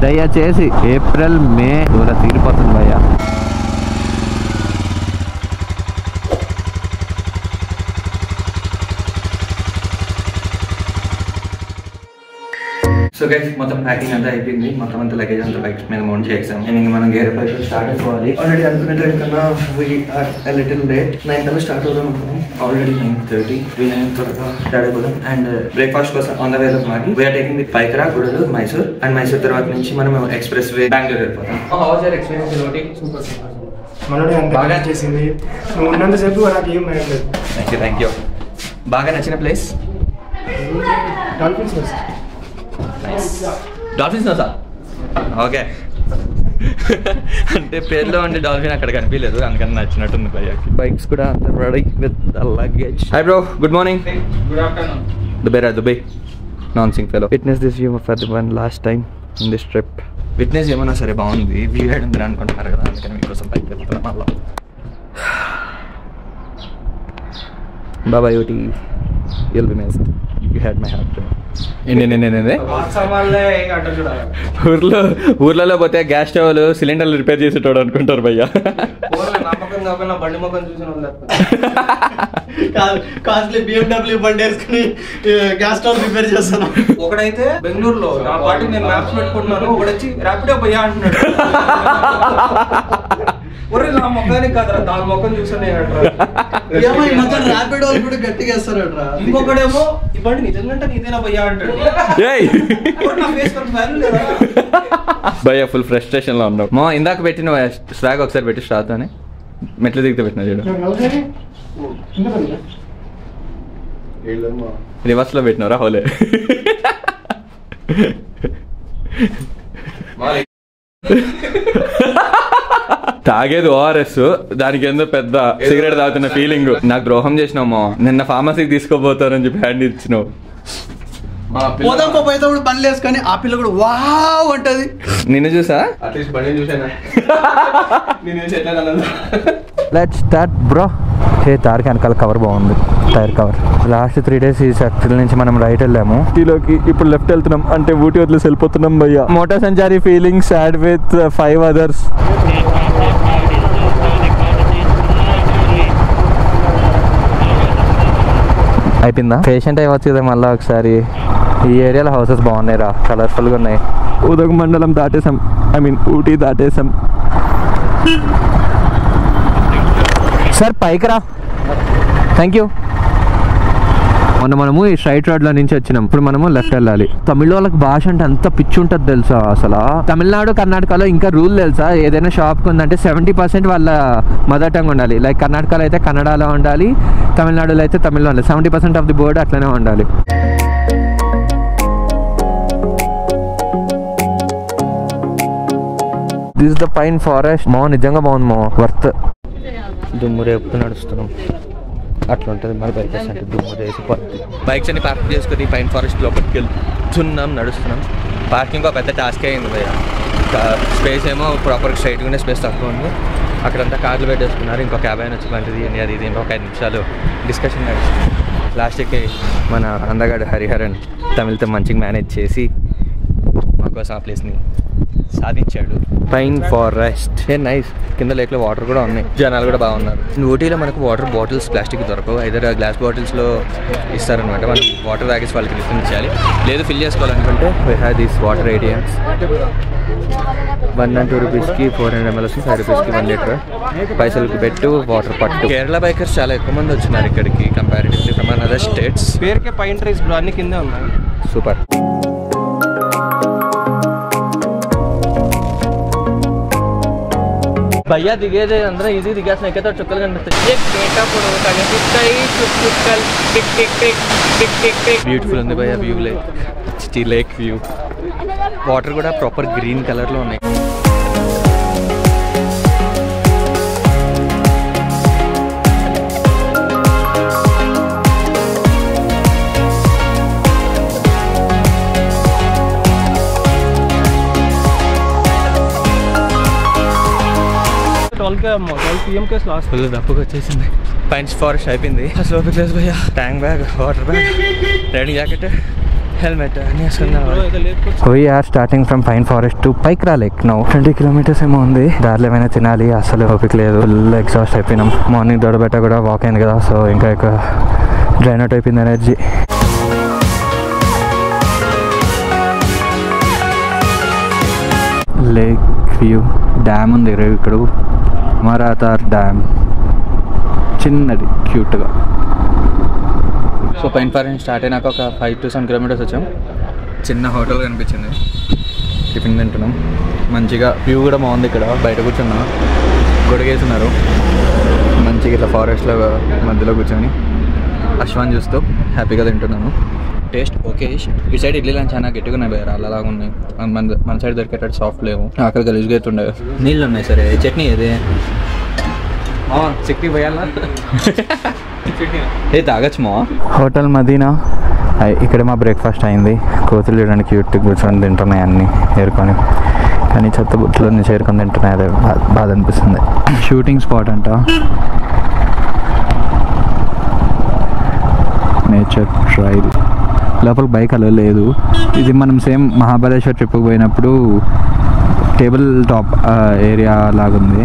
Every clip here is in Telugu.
దయచేసి ఏప్రిల్ మే దూర తీరిపోతుంది భయ్యా. సో గైస్ మొత్తం ప్యాకింగ్ అంతా అయిపోయింది. మొత్తం అంతా లగేజ్ అంతా బైక్స్ మీద మౌంట్ చేసాం. అండ్ మనం గేర్ ప్లేస్ స్టార్ట్ అయిపోవాలి. ఆల్రెడీ అనుకునే టైం కన్నా లిటిల్ లేట్. 9 కల్లా స్టార్ట్ అవుదాం అనుకున్నాం. ఆల్రెడీ 9:30. 9 త్వరగా స్టార్ట్ అయిపోదాం. అండ్ బ్రేక్ఫాస్ట్ కోసం ఆన్ ద వే లో మాకి we are taking the Pykara, Gudalur, Mysore. And Mysore తర్వాత నుంచి మనం ఎక్స్ప్రెస్ వే బెంగళూరు వెళ్ళిపోతాం. హౌస్ యువర్ ఎక్స్పీరియన్స్ లోటి? Super super. మనోడే అంత బాగా చేసింది. నువ్వు ఉన్నంతసేపు నాకు ఏం మైండ్. Thank you. బాగా నచ్చిన place dolphins. Dolphins sir. Okay. అంటే పేరులో ఉండే డాల్ఫిన్ అక్కడ కనిపించలేదు, అందుకని నచ్చినట్టుంది భయ్యాకి. బైక్స్ కూడా అంత ready with luggage. Hi bro, good morning. Good afternoon. దుబై non Singh fellow. Witness this view for the one last time in this trip. Witness ఏమన్నా సరే బాగుంది, వ్యూ హెడ్ ఉంది అనుకుంటున్నారు కదా, అందుకని మీకోసం బైక్ వెళ్తున్నాం మళ్ళా. బాబాయ్ OT you'll be missed. You had my heart. ఊర్లలో పోతే గ్యాస్ స్టవ్లు సిలిండర్లు రిపేర్ చేసేటోడు అనుకుంటారు భయ్యా. బండి మొక్కం చూసిన కాస్ట్లీ BMW బండి వేసుకుని గ్యాస్ స్టవ్ రిపేర్ చేస్తాను. ఒకడైతే బెంగళూరులో నా పార్టీ నేను మ్యాప్స్ పెట్టుకుంటున్నాను, ఒకడొచ్చి ర్యాపిడో భయ్యా అంటున్నాడు. ఒరే నా మొక్కని కాదురా, దాని మొక్కని చూసాను ర్యాపిడో కూడా గట్టిగా వేస్తారట. ఇంకొకడేమో ఈ బండి నిజంగా నీదేనా భయ్యా అంటాడు. భయ్యా ఫుల్ ఫ్రస్ట్రేషన్ లో ఉన్నావు. మా ఇందాక పెట్టిన స్వాగ్ ఒకసారి పెట్టి స్టార్ట్ అని మెట్లు దిగితే పెట్టిన చూడు. రివర్స్ లో పెట్టినవరా హోలే. తాగేది ORS, దానికి ఏందో పెద్ద సిగరెట్ తాగుతున్న ఫీలింగ్. నాకు ద్రోహం చేసినావు. నిన్న ఫార్మసీకి తీసుకోపోతారని చెప్పి హ్యాండ్ ఇచ్చినావు. పోదాంపో పోయేటప్పుడు బండ్లు వేసుకొని ఆ పిల్ల కూడా వావ్ అంటది. నిన్ను చూసా? అట్లీస్ట్ బండి చూసానా? నేను చూసి ఎట్లా లెట్స్ స్టార్ట్ బ్రో. తార్ వెనకాల కవర్ బాగుంది, టైర్ కవర్. లాస్ట్ 3 days ఈ సర్కిల్ నుంచి మనం రైట్ వెళ్ళాము ఊటీలోకి. ఇప్పుడు లెఫ్ట్ వెళ్తున్నాం, అంటే ఊటీ వదిలేసి వెళ్ళిపోతున్నాం భయ్యా. Motor Sanchari feeling sad with 5 others. అయిపోయిందా? పేషెంట్ అయ్యవచ్చు కదా మళ్ళీ ఒకసారి. ఈ ఏరియాలో హౌసెస్ బాగున్నాయి రా, కలర్ఫుల్గా ఉన్నాయి. ఉదగమండలం దాటేసాం, ఐ మీన్ ఊటీ దాటేసాం. సార్ పైకి రా, థ్యాంక్ యూ. మొన్న మనము ఈ స్ట్రైట్ రోడ్లో నుంచి వచ్చినాం, ఇప్పుడు మనము లెఫ్ట్ వెళ్ళాలి. తమిళ వాళ్ళకి భాష అంటే అంత పిచ్చి ఉంటుంది తెలుసా అసలు. తమిళనాడు కర్ణాటకలో ఇంకా రూల్ తెలుసా, ఏదైనా షాప్కి ఉందంటే 70% వాళ్ళ మదర్ టంగ్ ఉండాలి. లైక్ కర్ణాటకలో అయితే కన్నడలో ఉండాలి, తమిళనాడులో అయితే తమిళ్లో ఉండాలి. 70% ఆఫ్ ది బోర్డ్ అట్లనే ఉండాలి. This is the pine forest. నిజంగా బాగుంది వర్త్. దుమ్ము రేపుతూ నడుస్తున్నాం, అట్లా ఉంటుంది మన బైక్స్ అంటే. దుమ్ము రేసి పడుతుంది. బైక్స్ అన్ని పార్క్ చేసుకుని పైన్ ఫారెస్ట్ లోపలికి వెళ్తున్నాం, నడుస్తున్నాం. పార్కింగ్ ఒక పెద్ద టాస్క్ అయింది భయ్య. స్పేస్ ఏమో ప్రాపర్గా స్ట్రైట్గానే స్పేస్ తక్కువ ఉంది. అక్కడంతా కార్లు పెట్టేసుకున్నారు. ఇంకో క్యాబైన్ వచ్చి లాంటిది అని అది ఇది ఇంకొక 5 నిమిషాలు డిస్కషన్ నడుస్తుంది. లాస్ట్కి మన అందగాడు హరిహరన్ తమిళ్తో మంచిగా మేనేజ్ చేసి మాకోసం ఆ ప్లేస్ని సాధించాడు. Pine forest nice. కింద లేక్లో వాటర్ కూడా ఉన్నాయి, జనాలు కూడా బాగున్నారు. ఊటీలో మనకు వాటర్ బాటిల్స్ ప్లాస్టిక్ దొరకవు, ఐదర్ గ్లాస్ బాటిల్స్లో ఇస్తారనమాట. మనం వాటర్ తాగేసి వాళ్ళకి రిఫిల్ ఇచ్చాలి. లేదు ఫిల్ చేసుకోవాలనుకుంటే we have these water ATMs. 1 and 2 రూపీస్కి 400 ml, 5 రూపీస్కి 1 లీటర్. పైసలకి పెట్టు వాటర్ పట్టు. కేరళ బైకర్స్ చాలా ఎక్కువ మంది వచ్చినారు ఇక్కడికి కంపారిటివ్లీ ఫ్రమ్ అదర్ స్టేట్స్. పేరుకే పైన్ ట్రీస్ బ్రో, అన్ని కిందే ఉన్నాయి. సూపర్. భయ్యా దిగేది అందరూ ఈజీ దిగేస్తున్నాయి. ఎక్కడో చుక్కలు కనిపిస్తాయి. బ్యూటిఫుల్ ఉంది భయ్యా వ్యూ. Lake view. వాటర్ కూడా ప్రాపర్ గ్రీన్ కలర్లో ఉన్నాయి. ఫుల్ దప్పుకు వచ్చేసింది. పైన్ ఫారెస్ట్ అయిపోయింది. స్లోపి ప్లేస్ భయ్యా. Tank bag, water bag, riding jacket, helmet అన్నీ వేసుకున్నాం. We are starting from Pine Forest to Paikra Lake now. 20 kilometers ఏమో ఉంది. దారిలో ఏమైనా తినాలి, అసలు ఓపిక లేదు. ఫుల్ ఎగ్జాస్ట్ అయిపోయినాం. మార్నింగ్ దొడబెట్ట కూడా వాక్ అయింది కదా, సో ఇంకా ఎక్కువ డ్రైన్ అవుట్ అయిపోయింది ఎనర్జీ. లేక్ వ్యూ డ్యామ్ ఉంది ఇక్కడ, మరాతార్ డ్యామ్, చిన్నది క్యూట్గా. సో పైన్ ఫారెస్ట్ స్టార్ట్ అయినాక ఒక 5 to 7 kilometers వచ్చాం. చిన్న హోటల్ కనిపించింది, టిఫిన్ తింటున్నాం. మంచిగా వ్యూ కూడా బాగుంది. ఇక్కడ బయట కూర్చున్నా, గొడుగేస్తున్నారు. మంచిగా ఇట్లా ఫారెస్ట్లో మధ్యలో కూర్చొని అశ్వాన్ చూస్తూ హ్యాపీగా తింటున్నాను. Taste okay. ఈ సైడ్ ఇడ్లీ లంచ్ చాలా గట్టిగా ఉన్నాయి, అలాగా ఉన్నాయి. మన సైడ్ దొరికేటట్టు సాఫ్ట్ లేవు, అక్కడ గలీజ్గా అవుతుండే. నీళ్ళు ఉన్నాయి. సరే చట్నీ ఏది చట్నీ పోయాలా? ఏ తాగచ్చు మా. హోటల్ మదీనా. ఇక్కడ మా బ్రేక్ఫాస్ట్ అయింది. కోతులు చూడడానికి క్యూట్ కూర్చొని తింటున్నాయి అన్నీ ఏరుకొని, కానీ చెత్త బుట్టలో నుంచి ఏరుకొని తింటున్నాయి. అదే బాధ అనిపిస్తుంది. షూటింగ్ స్పాట్ అంట. Nature trail. లోపల బైక్ అలా లేదు. ఇది మనం సేమ్ మహాబలేశ్వర్ ట్రిప్కి పోయినప్పుడు టేబుల్ టాప్ ఏరియా లాగుంది.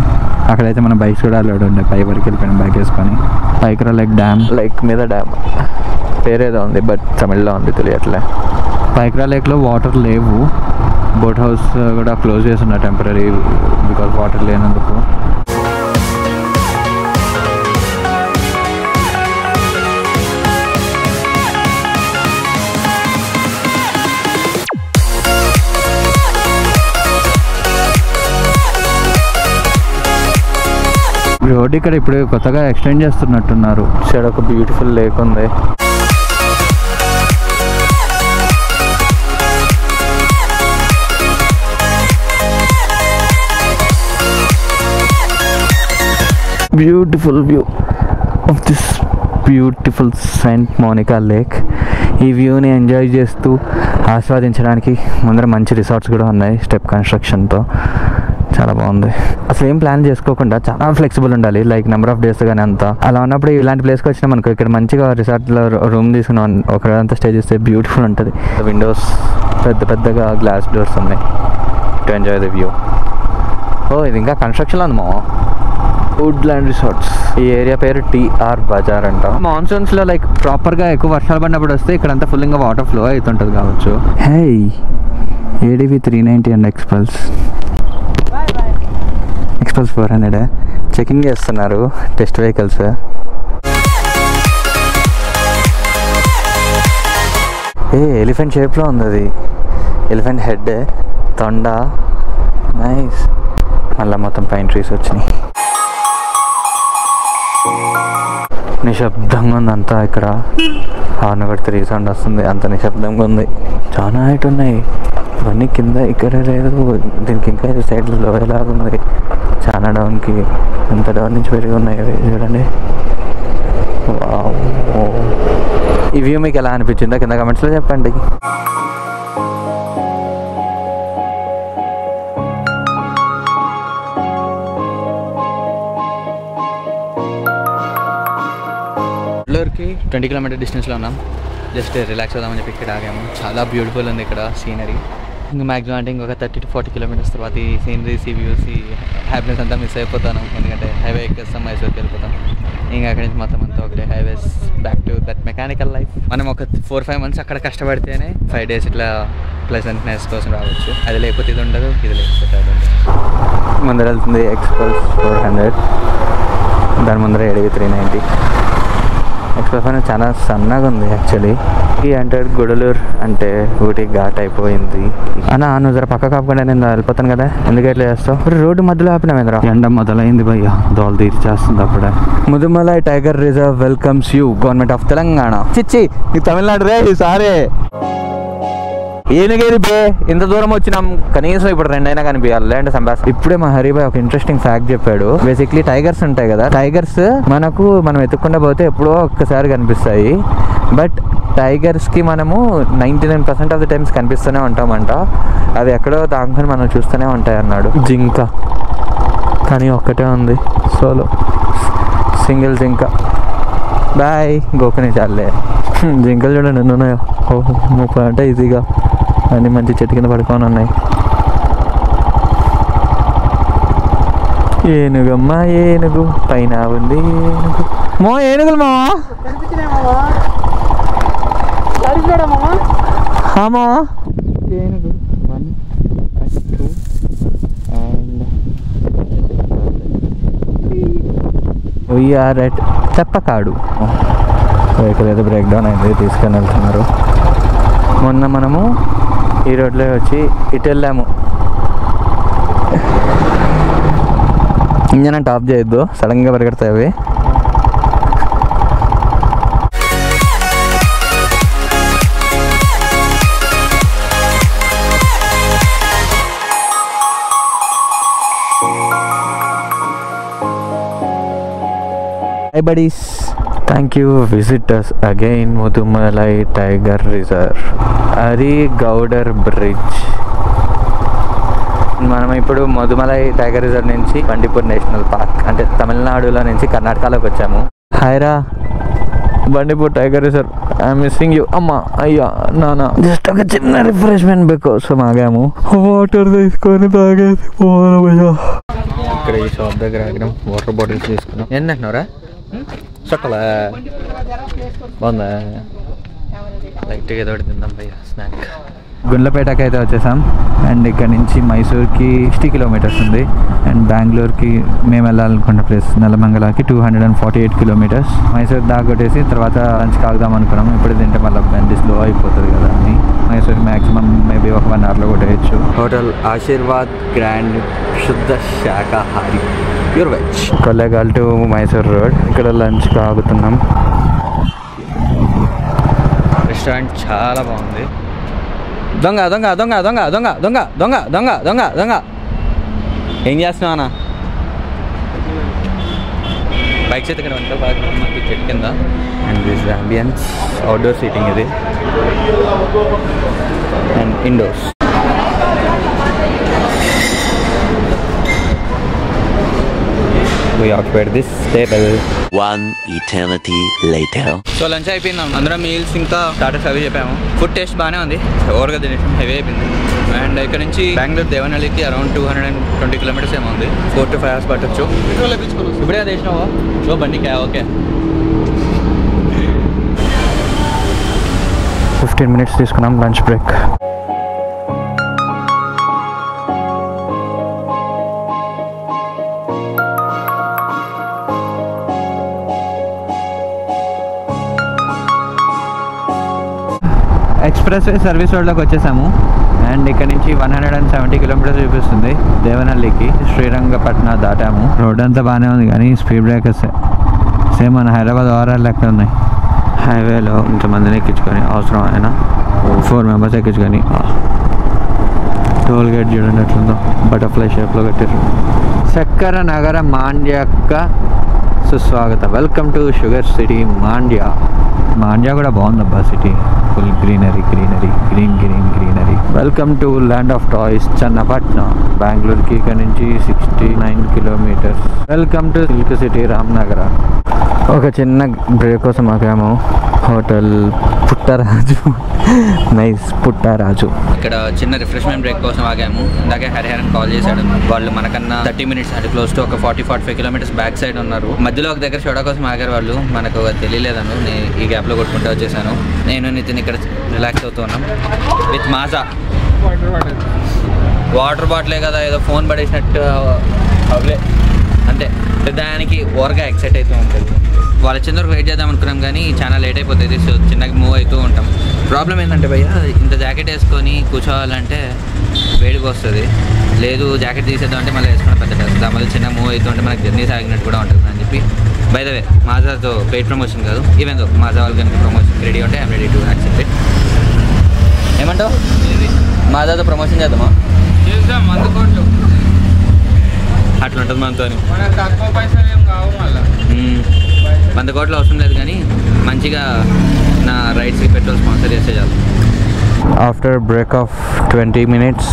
అక్కడైతే మన బైక్స్ కూడా అలౌడ్ ఉండే. పై వరకు వెళ్ళిపోయినాం బైక్ వేసుకొని. పైక్రా లేక్ డ్యామ్, లేక్ మీద డ్యామ్ పేరేదో ఉంది, బట్ తమిళ్లో ఉంది, తెలియట్లే. పైక్రా లేక్లో వాటర్ లేవు. బోట్ హౌస్ కూడా క్లోజ్ చేస్తున్నా టెంపరీ, బికాజ్ వాటర్ లేనందుకు. రోడ్ ఇక్కడ ఇప్పుడు కొత్తగా ఎక్స్టెండ్ చేస్తున్నట్టున్నారు. సైడ్ ఒక బ్యూటిఫుల్ లేక్ ఉంది. Beautiful view of this beautiful Saint Monica lake. ఈ వ్యూని ఎంజాయ్ చేస్తూ ఆస్వాదించడానికి ముందర మంచి రిసార్ట్స్ కూడా ఉన్నాయి స్టెప్ కన్స్ట్రక్షన్తో. చాలా బాగుంది. అసలు ఏం ప్లాన్ చేసుకోకుండా చాలా ఫ్లెక్సిబుల్ ఉండాలి, లైక్ నెంబర్ ఆఫ్ డేస్ కానీ అంతా. అలా ఉన్నప్పుడు ఇలాంటి ప్లేస్కి వచ్చినా మనకు ఇక్కడ మంచిగా రిసార్ట్లో రూమ్ తీసుకున్నాం, ఒకరంతా స్టే చేస్తే బ్యూటిఫుల్ ఉంటుంది. విండోస్ పెద్దగా గ్లాస్ డోర్స్ ఉన్నాయి టు ఎంజాయ్ ద వ్యూ. ఓ ఇది ఇంకా కన్స్ట్రక్షన్లో ఉంది మా. Woodland resorts. ఈ ఏరియా పేరు TR బజార్ అంట. మాన్సూన్స్లో లైక్ ప్రాపర్గా ఎక్కువ వర్షాలు పడినప్పుడు వస్తే ఇక్కడంతా ఫుల్ ఇంకా వాటర్ ఫ్లో అవుతుంటుంది కావచ్చు. Hey ADV 390 and Xpulse 400 checking చేస్తున్నారు టెస్ట్ వెహికల్స్. ఎలిఫెంట్ షేప్లో ఉంది అది. ఎలిఫెంట్ హెడ్, తొండ, నైస్. మళ్ళీ మొత్తం పైన్ ట్రీస్ వచ్చినాయి. నిశ్శబ్దంగా ఉంది అంతా. ఇక్కడ హార్న్ కొడితే రీసౌండ్ వస్తుంది, అంత నిశ్శబ్దంగా ఉంది. చాలా హైట్ ఉన్నాయి ఇవన్నీ. కింద ఇక్కడ లేదు, దీనికి ఇంకా సైడ్లో లోయలాగా ఉంది. చాలా డౌన్కి, ఎంత డౌన్ నుంచి పెరిగి ఉన్నాయి అవి చూడండి. ఈ వ్యూ మీకు ఎలా అనిపించిందో కింద కమెంట్స్లో చెప్పండి. బెంగళూరుకి 20 kilometer డిస్టెన్స్లో ఉన్నాం. జస్ట్ రిలాక్స్ అవుదామని చెప్పి ఇక్కడ ఆగాము. చాలా బ్యూటిఫుల్ ఉంది ఇక్కడ సీనరీ. ఇంకా మ్యాక్సిమం అంటే ఇంకొక 30 to 40 kilometers తర్వాత ఈ సీనరీస్, ఈ వ్యూస్, ఈ హ్యాపీనెస్ అంతా మిస్ అయిపోతాను. ఎందుకంటే హైవే ఎక్కేస్తాం, మైసూర్కి వెళ్ళిపోతాం. ఇంకా అక్కడి నుంచి మొత్తం అంతా ఒకటే highways, back to that mechanical life. మనం ఒక 4-5 months అక్కడ కష్టపడితేనే 5 days ఇట్లా ప్లెజెంట్నెస్ కోసం రావచ్చు. అది లేకపోతే ఇది ఉండదు, ఇది లేకపోతే అది ఉండదు. ముందర వెళ్తుంది ఎక్స్పల్స్ 400, దాని ముందర ADV 390. ఎక్స్ప్రెస్ అనేది చాలా సన్నగా ఉంది యాక్చువల్లీ. ఈ అంటే గుడలూరు అంటే ఊటీ ఘాట్ అయిపోయింది. అన్నా నువ్వు జర పక్క కాకుండా నేను వెళ్ళిపోతాను కదా, ఎందుకు ఎట్లా చేస్తావు? రోడ్డు మధ్యలో ఆపినామేంద్ర. ఎండ మొదలైంది భయ్య, దోలు తీర్చేస్తుంది అప్పుడే. Mudumalai tiger reserve welcomes you, government of Telangana. చిచ్చి ఈ తమిళనాడు రే ఈసారి. ఏనుగేది బే, ఇంత దూరం వచ్చినాం, కనీసం ఇప్పుడు 2 అయినా కనిపించాలి లేదంటే సంపాస్. ఇప్పుడే మా హరిబాయ్ ఒక ఇంట్రెస్టింగ్ ఫ్యాక్ట్ చెప్పాడు. బేసిక్లీ టైగర్స్ ఉంటాయి కదా, టైగర్స్ మనం ఎత్తుకుండా పోతే ఎప్పుడో ఒక్కసారి కనిపిస్తాయి. బట్ టైగర్స్కి మనము 99% ఆఫ్ ది టైమ్స్ కనిపిస్తూనే ఉంటామంట. అవి ఎక్కడో దాంకొని మనం చూస్తూనే ఉంటాయి అన్నాడు. జింక కానీ ఒక్కటే ఉంది, సోలో సింగిల్ జింక. బాయ్ గోకుని చాలే. జింకలు చూడండి ఎన్ని ఉన్నాయో, 30 అంటే ఈజీగా అన్నీ మంచి చెట్టు కింద పడుకొని ఉన్నాయి. ఏనుగమ్మా ఏనుగు పైన ఉంది ఏనుగు. ఏనుగులు మావా ఏనుగు 1 2 and we are at చెప్పకాడు. వెహికల్ ఏదో బ్రేక్ డౌన్ అయింది, తీసుకొని వెళ్తున్నారు. మొన్న మనము ఈ రోడ్లో వచ్చి ఇటు వెళ్ళాము. ఇంజన్ అంటే ఆఫ్ చేయొద్దు, సడన్గా పరిగెడతాయి అవి. Hi buddies, thank you. Visit us again Mudumalai Tiger Reserve, Ari Gowder Bridge. మనం ఇప్పుడు మధుమలై టైగర్ రిజర్వ్ నుంచి బండిపూర్ నేషనల్ పార్క్ అంటే తమిళనాడులో నుంచి కర్ణాటకలోకి వచ్చాము. హాయ్రా Bandipur tiger reserve, I'm missing you. అమ్మా అయ్యా నాన్న, జస్ట్ ఒక చిన్న రిఫ్రెష్మెంట్ కోసం ఆగాము. వాటర్ తీసుకొని తాగేసి పోవాలయ్యా. ఇక్కడ ఈ షాప్ దగ్గర ఆగినాం, వాటర్ బాటిల్స్ తీసుకున్నాం. ఏం తింటున్నారా? చుట్టలా బాగుందా? లైట్గా ఏదో ఒకటి తిందాం భయ్యా స్నాక్. గుండ్లపేటకి అయితే వచ్చేసాం. అండ్ ఇక్కడ నుంచి మైసూర్కి 60 కిలోమీటర్స్ ఉంది. అండ్ బెంగళూరుకి మేము వెళ్ళాలనుకున్న ప్లేస్ నెలమంగళకి 248 కిలోమీటర్స్. మైసూర్ దాకా కొట్టేసి తర్వాత లంచ్ కాగుదాం అనుకున్నాము. ఇప్పుడు తింటే మళ్ళీ బండి స్లో అయిపోతుంది కదా అని మైసూర్ మ్యాక్సిమం మేబీ ఒక 1 అవర్లో కొట్టేయచ్చు. హోటల్ ఆశీర్వాద్ గ్రాండ్ శుద్ధ శాకాహారి pure veg, Kollegal to Mysore road. ఇక్కడ లంచ్ కాగుతున్నాం. రెస్టారెంట్ చాలా బాగుంది. దొంగ దొంగ దొంగ దొంగ దొంగ దొంగ దొంగ దొంగ దొంగ దొంగ ఏం చేస్తున్నావు అన్న? బైక్స్ అయితే ఇక్కడ వెంట బాగా మనకి చెట్టు కింద. And this ambience outdoor seating ఇది and indoors. We occupied this table. One eternity later. So lunch అయిపోయింది, అందరం మీల్స్ ఇంకా స్టార్టర్స్ అవి చెప్పాము. ఫుడ్ టేస్ట్ బాగానే ఉంది, ఓవర్గా తినేసి హెవీ అయిపోయింది. అండ్ ఇక్కడ నుంచి బెంగళూరు దేవనహల్లికి అరౌండ్ 220 కిలోమీటర్స్ ఏమో ఉంది. 4 to 5 hours పట్టచ్చు. ఇప్పుడే అది వేసినావా షో బండికా? ఓకే 15 minutes తీసుకున్నాం lunch break. Express way service రోడ్లోకి వచ్చేసాము. అండ్ ఇక్కడ నుంచి 170 కిలోమీటర్స్ చూపిస్తుంది దేవనహల్లికి. శ్రీరంగపట్న దాటాము. రోడ్ అంతా బాగానే ఉంది కానీ స్పీడ్ బ్రేకర్స్ సేమ్ మన హైదరాబాద్ ఓవరాల్ లెక్క ఉన్నాయి. హైవేలో ఇంతమందిని ఎక్కించుకొని అవసరం అయినా 4 మెంబర్స్ ఎక్కించుకొని. టోల్ గేట్ చూడండి ఎట్లుందో, బటర్ఫ్లై షేప్లో కట్టారు. చక్కెర నగర మాండ్యక్క సుస్వాగత. Welcome to sugar city Mandya. Mandya కూడా బాగుందబ్బా city, full greenery greenery green green greenery. Welcome to land of toys Channapatnam. బెంగళూరుకి ఇక్కడ నుంచి 69 kilometres. Welcome to silk city Ramnagara. ఒక చిన్న బ్రేక్ కోసం ఆగాము. Hotel Puttaraju, nice Puttaraju. ఇక్కడ చిన్న రిఫ్రెష్మెంట్ బ్రేక్ కోసం ఆగాము. ఇందాకే హరిహరన్ కాల్ చేశాడు. వాళ్ళు మనకన్నా 30 minutes అంటే క్లోజ్ టు ఒక 40-45 కిలోమీటర్స్ బ్యాక్ సైడ్ ఉన్నారు. మధ్యలో ఒక దగ్గర షోడా కోసం ఆగారు వాళ్ళు. మనకు తెలియలేదను, నేను ఈ గ్యాప్లో కొట్టుకుంటూ వచ్చేసాను. నేను నితిన్ ఇక్కడ రిలాక్స్ అవుతూ ఉన్నాం విత్ మాజా. వాటర్ బాటిలే కదా, ఏదో ఫోన్ పడేసినట్టు అవలే అంతే. దానికి ఓవర్గా ఎక్సైట్ అవుతూ ఉంటుంది. వాళ్ళు వచ్చిన వరకు వెయిట్ చేద్దాం అనుకున్నాం కానీ చాలా లేట్ అయిపోతుంది. సో చిన్నగా మూవ్ అవుతూ ఉంటాం. ప్రాబ్లం ఏంటంటే భయ్య, ఇంత జాకెట్ వేసుకొని కూర్చోవాలంటే వేడిగా వస్తుంది. లేదు జాకెట్ తీసేద్దాం అంటే మళ్ళీ వేసుకున్న పెద్ద డ్రెస్. దాని చిన్న మూవ్ అవుతూ ఉంటే మనకు జర్నీ సాగినట్టు కూడా ఉంటుంది అని చెప్పి. బై ద వే మాజాతో పెయిడ్ ప్రమోషన్ కాదు, ఈవెన్ దో మాజా వాళ్ళు కనుక ప్రమోషన్ రెడీ ఉంటే I'm ready to accept it. ఏమంటావు? మాజాతో ప్రమోషన్ చేద్దామా? అట్లా ఉంటుంది మనతో. 100 కోట్లు అవసరం లేదు కానీ మంచిగా నా రైడ్స్కి పెట్రోల్ స్పాన్సర్ చేస్తే చాలు. After break of 20 minutes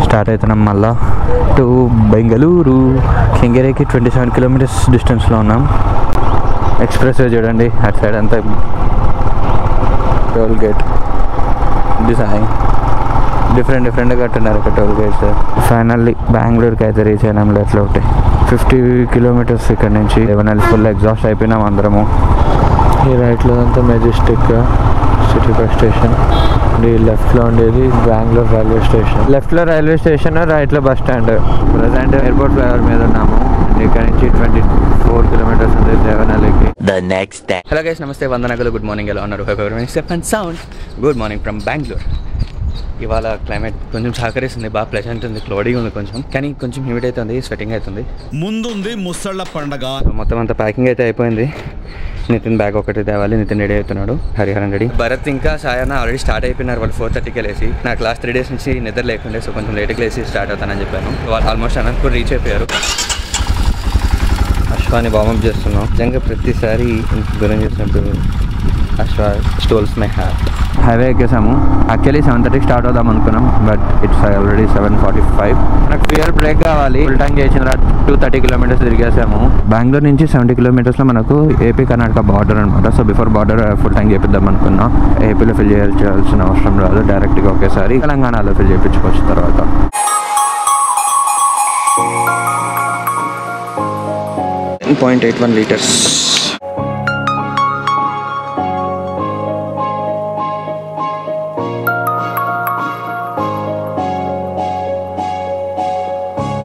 start అవుతున్నాం మళ్ళా టు బెంగళూరు. కెంగేరికి 27 కిలోమీటర్స్ డిస్టెన్స్లో ఉన్నాం. ఎక్స్ప్రెస్ వే చూడండి అటు సైడ్ అంతా టోల్ గేట్. డిజైన్ డిఫరెంట్ కట్టున్నారు ఇక్కడ టోల్ గేట్స్. ఫైనల్లీ బెంగళూరుకి అయితే రీచ్ అయినాం. ఎట్లా ఒకటి 50 కిలోమీటర్స్ ఇక్కడ నుంచి. ఏమైనా ఫుల్ ఎగ్జాస్ట్ అయిపోయినాం అందరము. ఈ రైట్లో అంతా మెజెస్టిక్ సిటీ బస్ స్టేషన్. ఈ లెఫ్ట్లో ఉండేది బెంగళూరు రైల్వే స్టేషన్. లెఫ్ట్లో రైల్వే స్టేషన్, రైట్లో bus stand. Present airport flyover మీద ఉన్నాము. ఇక్కడ నుంచి 24 కిలోమీటర్స్ ఉంది దేవనహల్లికి. హలో గైస్, నమస్తే, వందనగలు, గుడ్ మార్నింగ్. ఎలా ఉన్నారు? Sound good morning from Bengaluru. ఇవాళ క్లైమేట్ కొంచెం సహకరిస్తుంది, బాగా ప్లెజెంట్ ఉంది, క్లౌడీగా ఉంది కొంచెం, కానీ కొంచెం హ్యూమిడ్ అవుతుంది, స్వెటింగ్ అవుతుంది. ముందుంది ముసళ్ళ పండగ. మొత్తం అంతా ప్యాకింగ్ అయితే అయిపోయింది. నితిన్ బ్యాగ్ ఒకటి తేవాలి. నితిన్ రెడీ అవుతున్నాడు, హరిహరన్ రెడీ. భరత్ ఇంకా సాయన ఆల్రెడీ స్టార్ట్ అయిపోయినారు. వాళ్ళు 4:30కి లేసి, నాకు లాస్ట్ 3 days నుంచి నిద్ర లేకుండే, సో కొంచెం లేట్గా లేసి స్టార్ట్ అవుతానని చెప్పాను. వాళ్ళు ఆల్మోస్ట్ అనంతపూర్ రీచ్ అయిపోయారు. అశ్వాని వార్మప్ చేస్తున్నాం. నిజంగా ప్రతిసారి దూరం చేసినప్పుడు Ashwa steals my heart. Highway ఎక్కేసాము. యాక్చువల్లీ 7:30కి స్టార్ట్ అవుదాం అనుకున్నాం, బట్ ఇట్స్ ఆల్రెడీ 7:45. నాకు ఫ్యూయల్ బ్రేక్ కావాలి. ఫుల్ ట్యాంక్ చేసిన తర్వాత 230 కిలోమీటర్స్ తిరిగేసాము. బెంగళూరు నుంచి 70 కిలోమీటర్స్లో మనకు ఏపీ కర్ణాటక బార్డర్ అనమాట. So before border full tank చేపిద్దాం అనుకున్నాం. ఏపీలో ఫిల్ చేయాల్సిన అవసరం రాదు, డైరెక్ట్గా ఒకేసారి తెలంగాణలో ఫిల్ చేయించుకోవచ్చు తర్వాత. 10.81 లీటర్స్.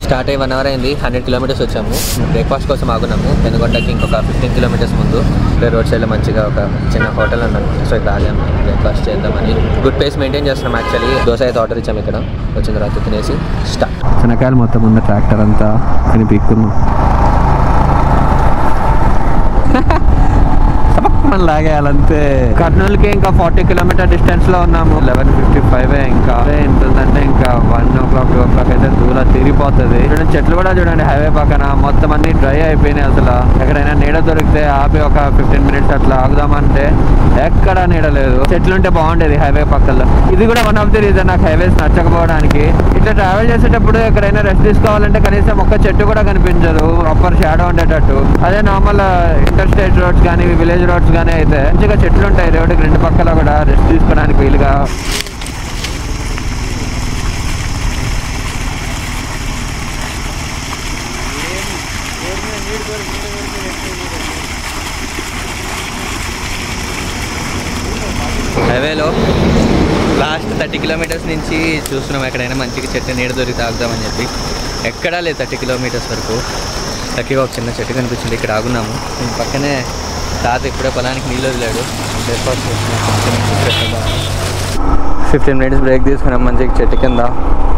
స్టార్ట్ అయ్యి 1 hour అయింది. 100 కిలోమీటర్స్ వచ్చాము. బ్రేక్ఫాస్ట్ కోసం ఆగున్నాము పెనుగొండకి ఇంకొక 15 కిలోమీటర్స్ ముందు. ఇక్కడ రోడ్ సైడ్లో మంచిగా ఒక చిన్న హోటల్ అన్నాను, సో ఇక్కడ ఆగాము బ్రేక్ఫాస్ట్ చేద్దామని. గుడ్ పేస్ మెయింటైన్ చేస్తున్నాం. యాక్చువల్లీ దోశ అయితే ఆర్డర్ ఇచ్చాము. ఇక్కడ వచ్చిన తర్వాత తినేసి స్టార్ట్. శనకాయలు మొత్తం ఉంది, ట్రాక్టర్ అంతా అని పీక్కున్నాం. లాగేయాలంతే. కర్నూలుకి ఇంకా 40 కిలోమీటర్ డిస్టెన్స్ లో ఉన్నాము. 11:55. ఇంకా ఎంత ఉందంటే ఇంకా 1 o'clock 2 o'clock అయితే దూరం తిరిగిపోతుంది. చూడండి, చెట్లు కూడా చూడండి హైవే పక్కన మొత్తం అన్ని డ్రై అయిపోయినాయి. అసలు ఎక్కడైనా నీడ దొరికితే ఆపి ఒక 15 minutes అట్లా ఆగుదామంటే ఎక్కడ నీడ లేదు. చెట్లు ఉంటే బాగుండేది హైవే పక్కలో. ఇది కూడా వన్ ఆఫ్ ది రీజన్ నాకు హైవేస్ నచ్చకపోవడానికి. ఇట్లా ట్రావెల్ చేసేటప్పుడు ఎక్కడైనా రెస్ట్ తీసుకోవాలంటే కనీసం ఒక్క చెట్టు కూడా కనిపించదు, ప్రాపర్ షాడో ఉండేటట్టు. అదే నార్మల్ ఇంటర్ స్టేట్ రోడ్స్ కానీ విలేజ్ రోడ్స్ కానీ అయితే మంచిగా చెట్లు ఉంటాయి రోడ్డుకి 2 పక్కల కూడా రెస్ట్ తీసుకోవడానికి వీలుగా. హైవేలో లాస్ట్ 30 కిలోమీటర్స్ నుంచి చూస్తున్నాం ఎక్కడైనా మంచిగా చెట్టు నీడ దొరికి తాగుదామని చెప్పి. ఎక్కడా లేదు 30 కిలోమీటర్స్ వరకు. లక్కీగా ఒక చిన్న చెట్టు కనిపించింది, ఇక్కడ ఆగున్నాము. పక్కనే తాత ఇప్పుడే పొలానికి నీళ్ళు వదిలాడు. బ్రేక్ఫాస్ట్ చేస్తున్నాం. 15 minutes బ్రేక్ తీసుకున్నాం మంచిగా చెట్టు కింద.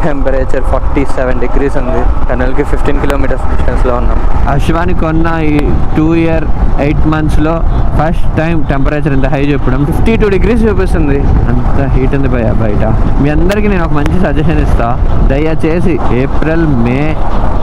టెంపరేచర్ 47 degrees ఉంది. కర్నూలుకి 15 కిలోమీటర్స్ డిస్టెన్స్లో ఉన్నాం. అశ్వాని కొన్న ఈ 2 year 8 months లో ఫస్ట్ టైం టెంపరేచర్ ఇంత హై చెప్పడం. 52 degrees చూపిస్తుంది. అంత హీట్ ఉంది బయట. మీ అందరికీ నేను ఒక మంచి సజెషన్ ఇస్తా. దయచేసి April May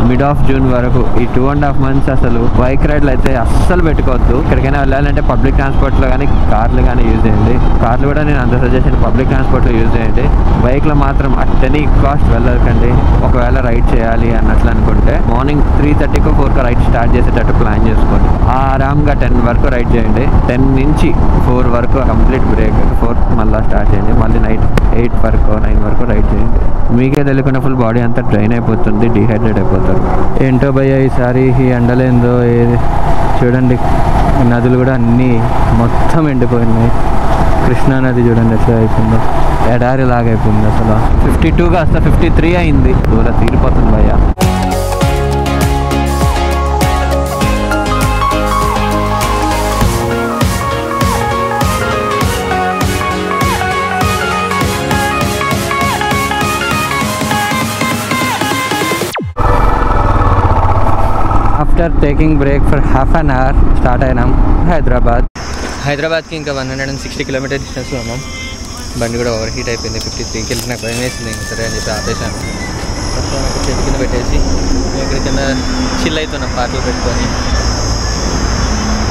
mid of June వరకు ఈ 2.5 months అసలు బైక్ రైడ్లు అయితే అస్సలు పెట్టుకోవద్దు. ఎక్కడికైనా వెళ్ళాలంటే పబ్లిక్ ట్రాన్స్పోర్ట్లో కానీ కార్లు కానీ యూజ్ చేయండి. కార్లు కూడా నేను అంత సజెషన్, పబ్లిక్ ట్రాన్స్పోర్ట్లో యూజ్ చేయండి. బైక్లో మాత్రం అట్ ఎనీ కాస్ట్ వెళ్ళకండి. ఒకవేళ రైడ్ చేయాలి అన్నట్లు అనుకుంటే మార్నింగ్ 3:30కో 4కో రైడ్ స్టార్ట్ చేసేటట్టు ప్లాన్ చేసుకోండి. ఆరామ్గా 10 వరకు రైడ్ చేయండి. 10 నుంచి 4 వరకు కంప్లీట్ బ్రేక్. 4 మళ్ళీ స్టార్ట్ చేయండి. మళ్ళీ నైట్ 8 వరకు 9 వరకు రైడ్ చేయండి. మీకే తెలియకుండా ఫుల్ బాడీ అంతా డ్రైన్ అయిపోతుంది, డిహైడ్రేట్ అయిపోతారు. ఏంటో భయ్య ఈసారి ఈ ఎండలేందో ఏది చూడండి. నదులు కూడా అన్నీ మొత్తం ఎండిపోయినాయి. కృష్ణా నది చూడండి ఎట్లా అయిపోయిందో, ఎడారి లాగా అయిపోయింది అసలు. 52 కాస్త 53 అయింది. దూరం తీరిపోతుంది భయ్య. After taking break for half an hour start అయినాం హైదరాబాద్కి ఇంకా 160 కిలోమీటర్ డిస్టెన్స్లో ఉన్నాం. బండి కూడా ఓవర్ హీట్ అయిపోయింది. 53కి వెళ్ళి నాకు భయం వేసింది. ఇంకా సరే అని చెప్పి ఆపేసాను. చెట్టు కింద పెట్టేసి ఇక్కడ కింద చిల్ అవుతున్నాం పాటలు పెట్టుకొని.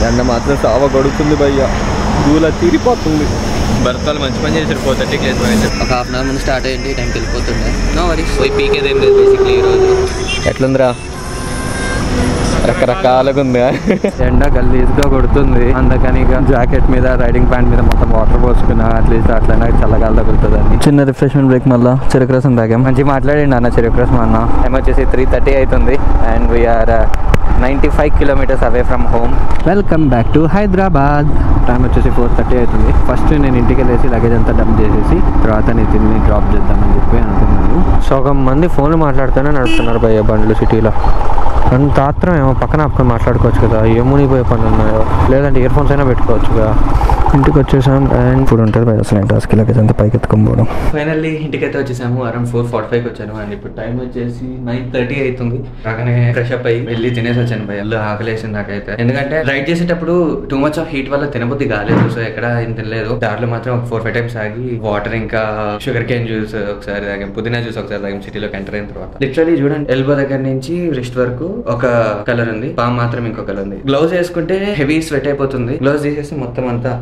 ఎండ మాత్రం సావ గడుతుంది భయ్య, దూల తీరిపోతుంది. భర్తలు మంచి పని చేశారు. 4:30కి లేదు, ఒక 1/2 hour ముందు స్టార్ట్ అయ్యింది. టైంకి వెళ్ళిపోతుండే. No worries. పోయి పీకేదేం లేదు బేసిక్లీ ఈరోజు. ఎట్లుందిరా? రకరకాలుగా ఉంది. ఎండ గల్లీజ్గా కొడుతుంది, అందుకని ఇక జాకెట్ మీద రైడింగ్ ప్యాంట్ మీద మొత్తం వాటర్ పోసుకున్నా అట్లీస్ట్ అట్లయినా చల్లగాలి తగులుతుంది అని చిన్న రిఫ్రెష్మెంట్ బ్రేక్. మళ్ళీ చెరుకు రసం తాగాం. మంచిగా మాట్లాడండి అన్న చెరుకు రసం అన్న. టైం వచ్చేసి 3:30 అవుతుంది and we are 95 kilometers away from home. Welcome back to Hyderabad. Time వచ్చేసి 4:30 అవుతుంది. ఫస్ట్ నేను ఇంటికి వెళ్ళేసి లగేజ్ అంతా డంప్ చేసేసి తర్వాత నితిన్ని డ్రాప్ చేద్దామని చెప్పి అనుకున్నాను. సగం మంది ఫోన్లు మాట్లాడుతూనే నడుపుతున్నారు భయ్య బండ్లు సిటీలో. అంత ఆత్రం ఏమో పక్కన ఆపుకొని మాట్లాడుకోవచ్చు కదా, ఏ మునిగిపోయే పనులు ఉన్నాయో, లేదంటే ఇయర్ ఫోన్స్ అయినా పెట్టుకోవచ్చు కదా. ఇంటికి వచ్చేసాం అండ్ ఇప్పుడు ఉంటుంది భయ అసలు టాస్క్ లగేజ్ అంతా పైకి ఎత్తుకోవడం. ఫైనల్లీ ఇంటికైతే వచ్చేసాము. అరౌండ్ 4:45 వచ్చాను అండ్ ఇప్పుడు టైం వచ్చేసి 9:30 అవుతుంది. రాగానే ఫ్రెష్ అప్ అయ్యి వెళ్ళి తినేసి వచ్చాను భయ. ఆకలేసింది నాకైతే, ఎందుకంటే రైడ్ చేసేటప్పుడు టూ మచ్ ఆఫ్ హీట్ వల్ల తినబుద్ధి కాలేదు. సో ఎక్కడ ఏం తినలేదు. దాంట్లో మాత్రం ఒక 4-5 times ఆగి వాటర్ ఇంకా షుగర్ కేన్ జ్యూస్ ఒకసారి తాగాం, పుదీనా జ్యూస్ ఒకసారి తాగాం సిటీలోకి ఎంటర్ అయిన తర్వాత. లిటరలీ చూడండి, ఎల్బో దగ్గర నుంచి రిస్ట్ వరకు ఒక కలర్ ఉంది, పామ్ మాత్రం ఇంకో కలర్ ఉంది. గ్లౌజ్ వేసుకుంటే హెవీ స్వెట్ అయిపోతుంది. గ్లౌజ్ తీసేసి మొత్తం అంతా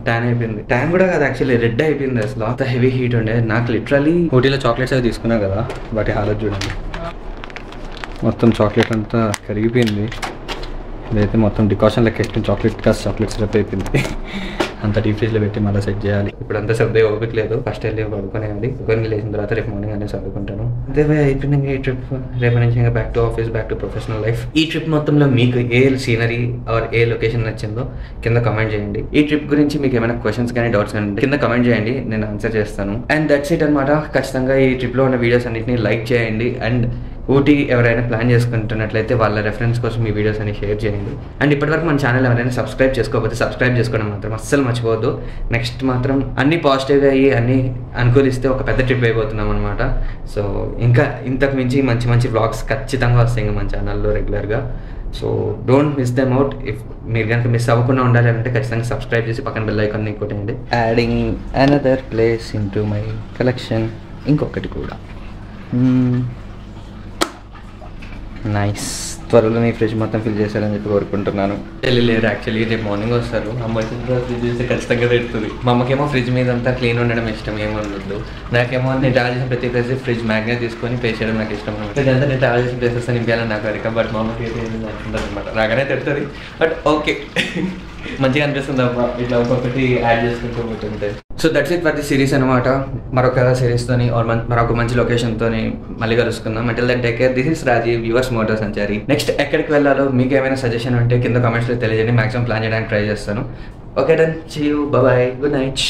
ట్యాన్ అయిపోయింది. ట్యాన్ కూడా కాదు యాక్చువల్లీ, రెడ్ అయిపోయింది. అసలు అంత హెవీ హీట్ ఉండే. నాకు లిటరలీ ఊటీలో చాక్లెట్స్ అవి తీసుకున్నా కదా, వాటి హాలత్ చూడండి, మొత్తం చాక్లెట్ అంతా కరిగిపోయింది. ఇదైతే మొత్తం డికాషన్ లెక్క ఎక్కిన చాక్లెట్ కాస్త చాక్లెట్ సిరప్ అయిపోయింది. అంత డీప్ ఫ్రిడ్జ్ లో పెట్టి మళ్ళీ సెట్ చేయాలి. ఇప్పుడు అంతా సర్దే ఓపిక లేదు. ఫస్ట్ వెళ్ళి పడుకునేయాలి. కొన్ని లేచిన తర్వాత రేపు మార్నింగ్ అనేది చదువుకుంటాను. అదే అయిపోయింది ఈ ట్రిప్. రేపు నుంచి ఇంకా back to office, back to professional life. ఈ ట్రిప్ మొత్తంలో మీకు ఏ సీనరీ ఆర్ ఏ లొకేషన్ నచ్చిందో కింద కమెంట్ చేయండి. ఈ ట్రిప్ గురించి మీకు ఏమైనా క్వశ్చన్స్ కానీ డౌట్స్ కానీ కింద కమెంట్ చేయండి, నేను ఆన్సర్ చేస్తాను. అండ్ దట్స్ ఇట్ అనమాట. ఖచ్చితంగా ఈ ట్రిప్ లో ఉన్న వీడియోస్ అన్నింటినీ లైక్ చేయండి. అండ్ ఊటీ ఎవరైనా ప్లాన్ చేసుకుంటున్నట్లయితే వాళ్ళ రెఫరెన్స్ కోసం ఈ వీడియోస్ అన్ని షేర్ చేయండి. అండ్ ఇప్పటివరకు మన ఛానల్ ఎవరైనా సబ్స్క్రైబ్ చేసుకోకపోతే సబ్స్క్రైబ్ చేసుకోవడం మాత్రం అస్సలు మర్చిపోవద్దు. నెక్స్ట్ మాత్రం అన్ని పాజిటివ్గా అయ్యి అన్ని అనుకూలిస్తే ఒక పెద్ద ట్రిప్ అయిపోతున్నాం అనమాట. సో ఇంకా ఇంతకు మించి మంచి మంచి వ్లాగ్స్ ఖచ్చితంగా వస్తాయి ఇంకా మన ఛానల్లో రెగ్యులర్గా. So don't miss them out. If మీరు కనుక మిస్ అవ్వకుండా ఉండాలి అంటే ఖచ్చితంగా సబ్స్క్రైబ్ చేసి పక్కన బెల్ ఐకాన్ కొట్టండి. Adding another place in to my collection. ఇంకొకటి కూడా నైస్. త్వరలో నీ ఫ్రిడ్జ్ మొత్తం ఫిల్ చేశారని చెప్పి కోరుకుంటున్నాను. లేరు యాక్చువల్లీ రేపు మార్నింగ్ వస్తారు. అమ్మ వచ్చిన ఫ్రిడ్జ్ చేస్తే ఖచ్చితంగా పెడుతుంది. మా అమ్మకేమో ఫ్రిడ్జ్ మీద అంతా క్లీన్ ఉండడం ఇష్టం, ఏమన్నట్టు. నాకేమో నేను ట్రావెల్ చేసిన ప్రతి ప్లేస్ ఫ్రిడ్జ్ మ్యాగ్నెట్ తీసుకొని పే చేయడం నాకు ఇష్టం అనమాట. ఇదంతా నేను ట్రావెల్ చేసిన ప్లేసెస్ నింపాలని నాకు అడిగా. బట్ మా అమ్మకి నచ్చుతుంది అనమాట. రాగానే తిడుతుంది, బట్ ఓకే మంచిగా అనిపిస్తుంది అబ్బా ఇట్లా ఒక్కొక్కటి యాడ్ చేసుకుంటూ పోతుంటే. So that's it for the series అనమాట. మరొక సిరీస్తోని మరొక మంచి లొకేషన్తోని మళ్ళీ కలుసుకుందాం. Until then take care. This is Rajeev, yours motor Sanchari. Next ఎక్కడికి వెళ్ళాలో మీకు ఏమైనా సజెషన్ ఉంటే కింద కామెంట్స్లో తెలియజేయండి. మాక్సిమం ప్లాన్ చేయడానికి ట్రై చేస్తాను. Okay done, see you, bye, good night.